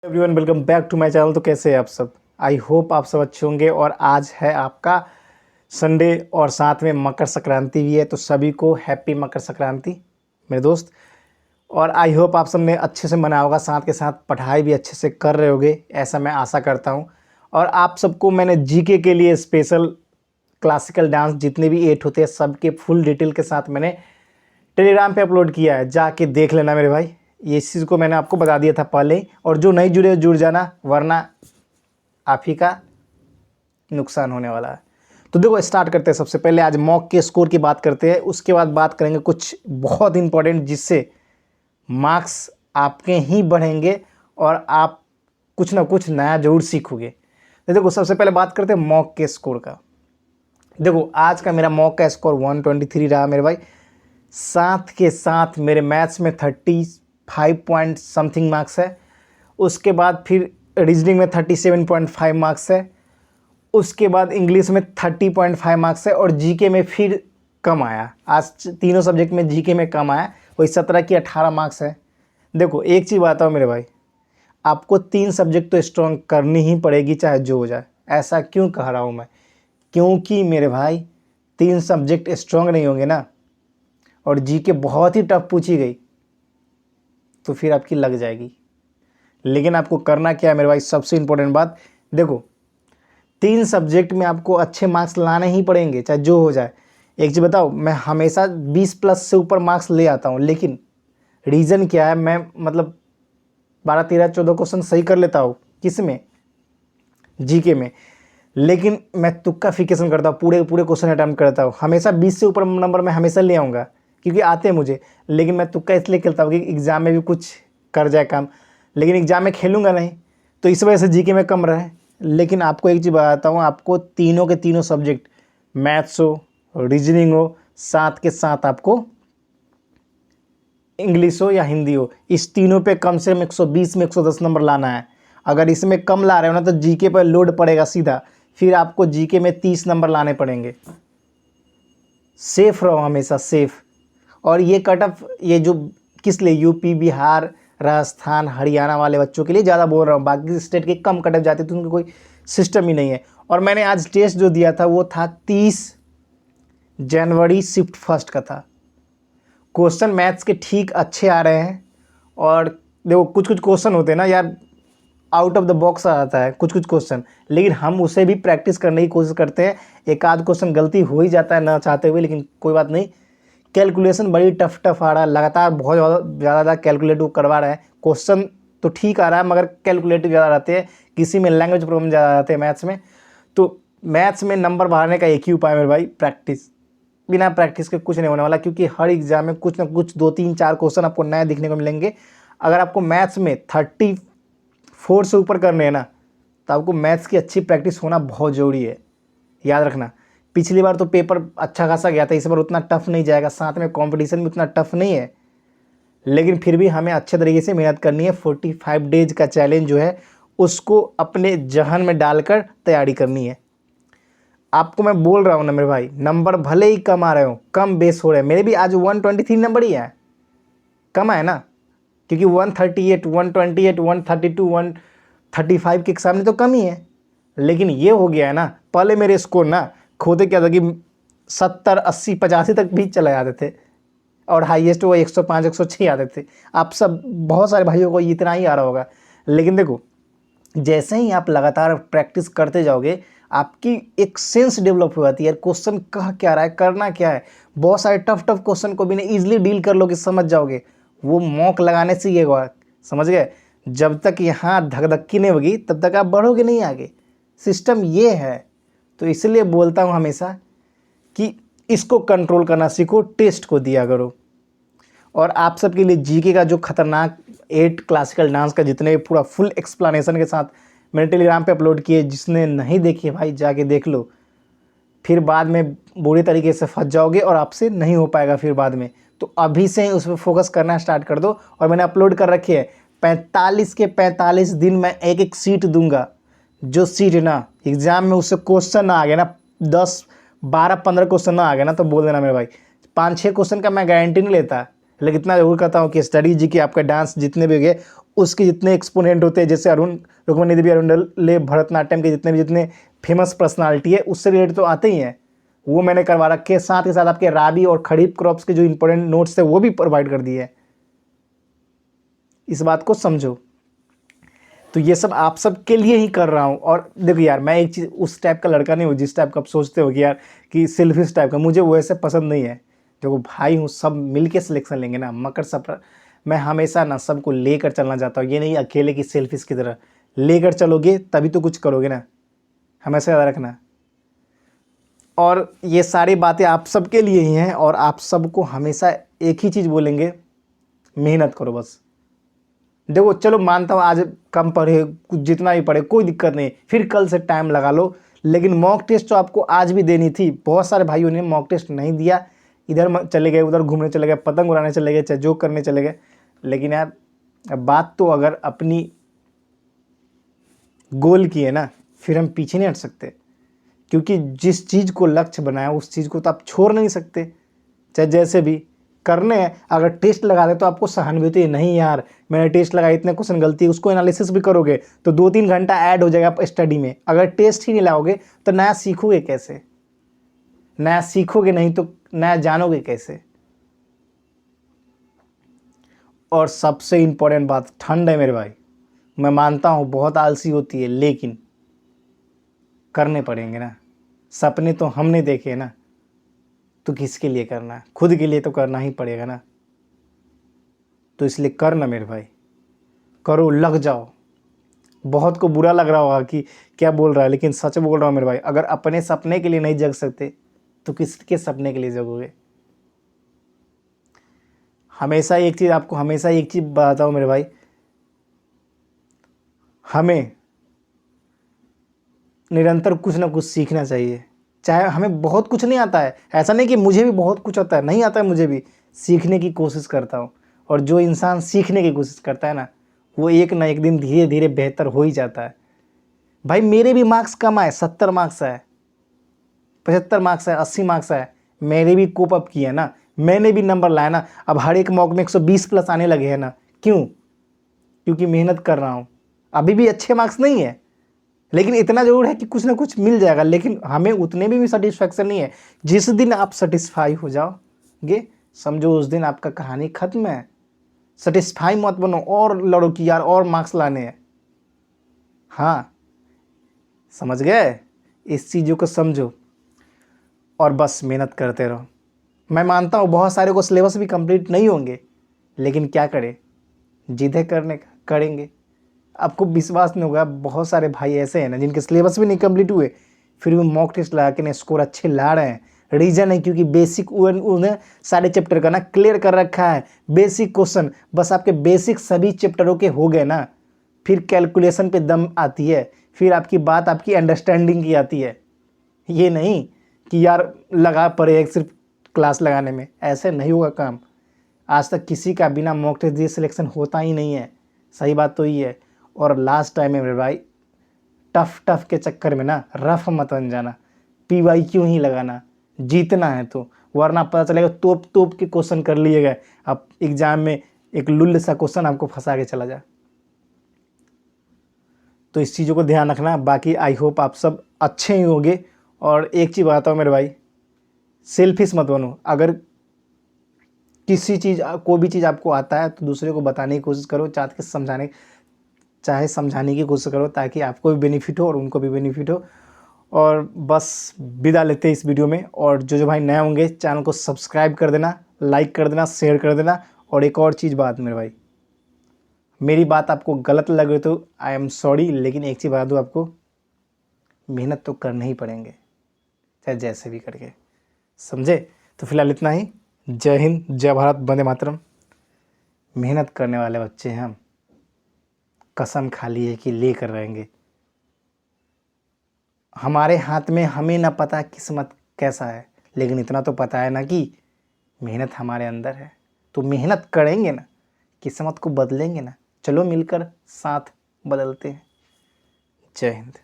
Everyone welcome back to my channel. तो कैसे हैं आप सब? आई होप आप सब अच्छे होंगे। और आज है आपका संडे और साथ में मकर संक्रांति भी है, तो सभी को हैप्पी मकर संक्रांति मेरे दोस्त। और आई होप आप सब ने अच्छे से मनाया होगा, साथ के साथ पढ़ाई भी अच्छे से कर रहे होगे, ऐसा मैं आशा करता हूँ। और आप सबको मैंने जीके के लिए स्पेशल क्लासिकल डांस जितने भी 8 होते हैं सबके फुल डिटेल के साथ मैंने टेलीग्राम पे अपलोड किया है, जाके देख लेना मेरे भाई। ये इस चीज़ को मैंने आपको बता दिया था पहले ही, और जो नहीं जुड़े जुड़ जाना, वरना आप ही का नुकसान होने वाला है। तो देखो स्टार्ट करते हैं। सबसे पहले आज मॉक के स्कोर की बात करते हैं, उसके बाद बात करेंगे कुछ बहुत इंपॉर्टेंट जिससे मार्क्स आपके ही बढ़ेंगे और आप कुछ ना कुछ नया जरूर सीखोगे। तो देखो सबसे पहले बात करते हैं मॉक के स्कोर का। देखो आज का मेरा मॉक का स्कोर 123 रहा मेरे भाई। साथ के साथ मेरे मैथ्स में 35 पॉइंट समथिंग मार्क्स है। उसके बाद फिर रीजनिंग में 37.5 मार्क्स है। उसके बाद इंग्लिश में 30.5 मार्क्स है। और जीके में फिर कम आया, आज तीनों सब्जेक्ट में जीके में कम आया, वही 17 की 18 मार्क्स है। देखो एक चीज़ बताओ मेरे भाई, आपको 3 सब्जेक्ट तो स्ट्रॉन्ग करनी ही पड़ेगी चाहे जो हो जाए। ऐसा क्यों कह रहा हूँ मैं? क्योंकि मेरे भाई 3 सब्जेक्ट स्ट्रॉन्ग नहीं होंगे ना, और जीके बहुत ही टफ पूछी गई तो फिर आपकी लग जाएगी। लेकिन आपको करना क्या है मेरे भाई, सबसे इंपॉर्टेंट बात, देखो 3 सब्जेक्ट में आपको अच्छे मार्क्स लाने ही पड़ेंगे चाहे जो हो जाए। एक चीज़ बताओ, मैं हमेशा 20 प्लस से ऊपर मार्क्स ले आता हूँ, लेकिन रीज़न क्या है, मैं मतलब 12 13 14 क्वेश्चन सही कर लेता हूँ, किस में? जीके में। लेकिन मैं तुक्का फिकेशन करता हूँ, पूरे पूरे क्वेश्चन अटैम्प्ट करता हूँ। हमेशा 20 से ऊपर नंबर मैं हमेशा ले आऊँगा क्योंकि आते हैं मुझे, लेकिन मैं तुक्का इसलिए खेलता हूँ कि एग्ज़ाम में भी कुछ कर जाए काम। लेकिन एग्ज़ाम में खेलूँगा नहीं, तो इस वजह से जीके में कम रहे। लेकिन आपको एक चीज़ बताता हूँ, आपको तीनों के तीनों सब्जेक्ट, मैथ्स हो, रीजनिंग हो, साथ के साथ आपको इंग्लिश हो या हिंदी हो, इस तीनों पे कम से कम 120 में 110 नंबर लाना है। अगर इसमें कम ला रहे हो ना तो जीके पर लोड पड़ेगा सीधा, फिर आपको जीके में 30 नंबर लाने पड़ेंगे। सेफ रहो हमेशा, सेफ। और ये कट ऑफ, ये जो किस लिए, यूपी बिहार राजस्थान हरियाणा वाले बच्चों के लिए ज़्यादा बोल रहा हूँ, बाकी स्टेट के कम कट ऑफ जाते तो उनका कोई सिस्टम ही नहीं है। और मैंने आज टेस्ट जो दिया था वो था 30 जनवरी शिफ्ट फर्स्ट का था। क्वेश्चन मैथ्स के ठीक अच्छे आ रहे हैं। और देखो कुछ कुछ क्वेश्चन होते हैं ना यार, आउट ऑफ द बॉक्स आ जाता है कुछ कुछ क्वेश्चन, लेकिन हम उसे भी प्रैक्टिस करने की कोशिश करते हैं। एक आध क्वेश्चन गलती हो ही जाता है ना चाहते हुए, लेकिन कोई बात नहीं। कैलकुलेशन बड़ी टफ टफ आ रहा है, लगातार बहुत ज़्यादा कैलकुलेटिव करवा रहे हैं। क्वेश्चन तो ठीक आ रहा है मगर कैलकुलेटिव ज़्यादा रहते हैं, किसी में लैंग्वेज प्रॉब्लम ज़्यादा रहते हैं मैथ्स में। तो मैथ्स में नंबर बढ़ाने का एक ही उपाय मेरे भाई, प्रैक्टिस। बिना प्रैक्टिस के कुछ नहीं होने वाला, क्योंकि हर एग्जाम में कुछ ना कुछ 2 3 4 क्वेश्चन आपको नए दिखने को मिलेंगे। अगर आपको मैथ्स में 34 से ऊपर करने हैं ना, तो आपको मैथ्स की अच्छी प्रैक्टिस होना बहुत ज़रूरी है। याद रखना, पिछली बार तो पेपर अच्छा खासा गया था, इस बार उतना टफ नहीं जाएगा, साथ में कंपटीशन भी उतना टफ नहीं है। लेकिन फिर भी हमें अच्छे तरीके से मेहनत करनी है। 45 डेज का चैलेंज जो है उसको अपने जहन में डालकर तैयारी करनी है। आपको मैं बोल रहा हूँ ना मेरे भाई, नंबर भले ही कम आ रहे हो, कम बेस हो रहे हैं, मेरे भी आज 123 नंबर ही है, कम है ना, क्योंकि 138 128 132 135 के सामने तो कम ही है। लेकिन ये हो गया है ना, पहले मेरे स्कोर ना खोते क्या था कि 70 80 85 तक भी चले जाते थे, और हाईएस्ट वो 105 106 आते थे। आप सब बहुत सारे भाइयों को इतना ही आ रहा होगा। लेकिन देखो जैसे ही आप लगातार प्रैक्टिस करते जाओगे, आपकी एक सेंस डेवलप हो जाती है, क्वेश्चन कह क्या रहा है, करना क्या है। बहुत सारे टफ टफ क्वेश्चन को भी ना ईजिली डील कर लोगे, समझ जाओगे। वो मॉक लगाने से ये हुआ, समझ गए? जब तक यहाँ धकधक्की नहीं होगी तब तक आप बढ़ोगे नहीं आगे, सिस्टम ये है। तो इसलिए बोलता हूँ हमेशा कि इसको कंट्रोल करना सीखो, टेस्ट को दिया करो। और आप सबके लिए जीके का जो खतरनाक 8 क्लासिकल डांस का जितने पूरा फुल एक्सप्लेनेशन के साथ मैंने टेलीग्राम पे अपलोड किए, जिसने नहीं देखी भाई जाके देख लो, फिर बाद में बुरी तरीके से फंस जाओगे और आपसे नहीं हो पाएगा फिर बाद में। तो अभी से ही उस पर फोकस करना स्टार्ट कर दो। और मैंने अपलोड कर रखी है 45 के 45 दिन में एक एक सीट दूंगा। जो सीट ना एग्ज़ाम में उससे क्वेश्चन ना आ गया ना, 10 12 15 क्वेश्चन ना आ गया ना, तो बोल देना मेरे भाई। 5 6 क्वेश्चन का मैं गारंटी नहीं लेता, लेकिन इतना जरूर कहता हूँ कि स्टडी जी की आपका डांस जितने भी गए उसके जितने एक्सपोनेंट होते हैं, जैसे अरुण रुक्मणी देवी अरुंडले, भरतनाट्यम के जितने फेमस पर्सनालिटी है उससे रिलेटेड तो आते ही हैं, वो मैंने करवा रखे हैं। साथ ही साथ आपके राबी और खरीफ क्रॉप्स के जो इंपॉर्टेंट नोट्स थे वो भी प्रोवाइड कर दिए हैं। इस बात को समझो। तो ये सब आप सब के लिए ही कर रहा हूँ। और देखो यार, मैं एक चीज़ उस टाइप का लड़का नहीं हूँ जिस टाइप का आप सोचते हो कि यार कि सेल्फिश टाइप का, मुझे वो ऐसे पसंद नहीं है। देखो भाई हूँ, सब मिल के सिलेक्शन लेंगे ना, मकर सफर मैं हमेशा ना सबको लेकर चलना चाहता हूँ, ये नहीं अकेले की सेल्फिश की तरह। लेकर चलोगे तभी तो कुछ करोगे ना, हमेशा याद रखना। और ये सारी बातें आप सबके लिए ही हैं, और आप सबको हमेशा एक ही चीज़ बोलेंगे, मेहनत करो बस। देखो चलो मानता हूँ आज कम पढ़े, कुछ जितना भी पढ़े कोई दिक्कत नहीं, फिर कल से टाइम लगा लो, लेकिन मॉक टेस्ट तो आपको आज भी देनी थी। बहुत सारे भाइयों ने मॉक टेस्ट नहीं दिया, इधर चले गए, उधर घूमने चले गए, पतंग उड़ाने चले गए, चाहे जो करने चले गए। लेकिन यार बात तो अगर अपनी गोल की है ना, फिर हम पीछे नहीं हट सकते, क्योंकि जिस चीज़ को लक्ष्य बनाया उस चीज़ को तो आप छोड़ नहीं सकते, चाहे जैसे भी करने हैं। अगर टेस्ट लगा दे तो आपको सहानुभूति, नहीं यार मैंने टेस्ट लगाया, इतने क्वेश्चन गलती, उसको एनालिसिस भी करोगे तो 2-3 घंटा ऐड हो जाएगा स्टडी में। अगर टेस्ट ही नहीं लगाओगे तो नया सीखोगे कैसे? नया सीखोगे नहीं तो नया जानोगे कैसे? और सबसे इम्पोर्टेंट बात, ठंड है मेरे भाई, मैं मानता हूँ बहुत आलसी होती है, लेकिन करने पड़ेंगे ना। सपने तो हमने देखे ना, तो किसके लिए करना है? खुद के लिए तो करना ही पड़ेगा ना। तो इसलिए करना मेरे भाई, करो, लग जाओ। बहुत को बुरा लग रहा होगा कि क्या बोल रहा है, लेकिन सच बोल रहा हूँ मेरे भाई। अगर अपने सपने के लिए नहीं जग सकते तो किसके सपने के लिए जगोगे? हमेशा एक चीज़ बताता हूँ मेरे भाई, हमें निरंतर कुछ ना कुछ सीखना चाहिए। चाहे हमें बहुत कुछ नहीं आता है, ऐसा नहीं कि मुझे भी बहुत कुछ आता है, नहीं आता है मुझे भी, सीखने की कोशिश करता हूँ। और जो इंसान सीखने की कोशिश करता है ना, वो एक ना एक दिन धीरे धीरे बेहतर हो ही जाता है। भाई मेरे भी मार्क्स कम आए, 70 मार्क्स आए, 75 मार्क्स आए, 80 मार्क्स आए, मैंने भी कोप अप किया ना, मैंने भी नंबर लाया ना। अब हर एक मॉक में 120 प्लस आने लगे हैं ना, क्यों? क्योंकि मेहनत कर रहा हूँ। अभी भी अच्छे मार्क्स नहीं है, लेकिन इतना जरूर है कि कुछ ना कुछ मिल जाएगा। लेकिन हमें उतने में भी सेटिस्फैक्शन नहीं है। जिस दिन आप सेटिस्फाई हो जाओगे, समझो उस दिन आपका कहानी खत्म है। सेटिस्फाई मत बनो और लड़ो कि यार और मार्क्स लाने हैं। हाँ, समझ गए? इस चीज़ों को समझो और बस मेहनत करते रहो। मैं मानता हूँ बहुत सारे को सिलेबस भी कंप्लीट नहीं होंगे, लेकिन क्या करें, जिद है करने का, करेंगे। आपको विश्वास नहीं होगा, बहुत सारे भाई ऐसे हैं ना जिनके सिलेबस भी नहीं कंप्लीट हुए, फिर भी मॉक टेस्ट लगा के ना स्कोर अच्छे ला रहे हैं। रीज़न है क्योंकि बेसिक उन्हें सारे चैप्टर का ना क्लियर कर रखा है। बेसिक क्वेश्चन बस आपके बेसिक सभी चैप्टरों के हो गए ना, फिर कैलकुलेशन पे दम आती है, फिर आपकी बात आपकी अंडरस्टैंडिंग की आती है। ये नहीं कि यार लगा पड़े एक सिर्फ क्लास लगाने में, ऐसे नहीं होगा काम। आज तक किसी का बिना मॉक टेस्ट दिए सिलेक्शन होता ही नहीं है, सही बात तो ये है। और लास्ट टाइम में मेरे भाई, टफ के चक्कर में ना रफ मत बन जाना, पीवाई क्यों ही लगाना, जीतना है तो, वरना पता चलेगा तोप के क्वेश्चन कर लिए गए, अब एग्जाम में एक लुल्ल सा क्वेश्चन आपको फंसा के चला जाए। तो इस चीज़ों को ध्यान रखना। बाकी आई होप आप सब अच्छे ही होंगे। और एक चीज़ बताता हूँ मेरे भाई, सेल्फिश मत बनो। अगर कोई भी चीज़ आपको आता है तो दूसरे को बताने की कोशिश करो, चाहे समझाने की कोशिश करो, ताकि आपको भी बेनिफिट हो और उनको भी बेनिफिट हो। और बस विदा लेते हैं इस वीडियो में। और जो भाई नए होंगे चैनल को सब्सक्राइब कर देना, लाइक कर देना, शेयर कर देना। और एक और चीज़ बात मेरे भाई, मेरी बात आपको गलत लगे तो आई एम सॉरी, लेकिन एक चीज़ बता दूँ आपको, मेहनत तो करने ही पड़ेंगे, चाहे जैसे भी करके, समझे? तो फिलहाल इतना ही। जय हिंद, जय भारत, वंदे मातरम। मेहनत करने वाले बच्चे हैं हम, कसम खा ली है कि लेकर रहेंगे। हमारे हाथ में, हमें ना पता किस्मत कैसा है, लेकिन इतना तो पता है ना कि मेहनत हमारे अंदर है। तो मेहनत करेंगे ना, किस्मत को बदलेंगे ना। चलो मिलकर साथ बदलते हैं। जय हिंद।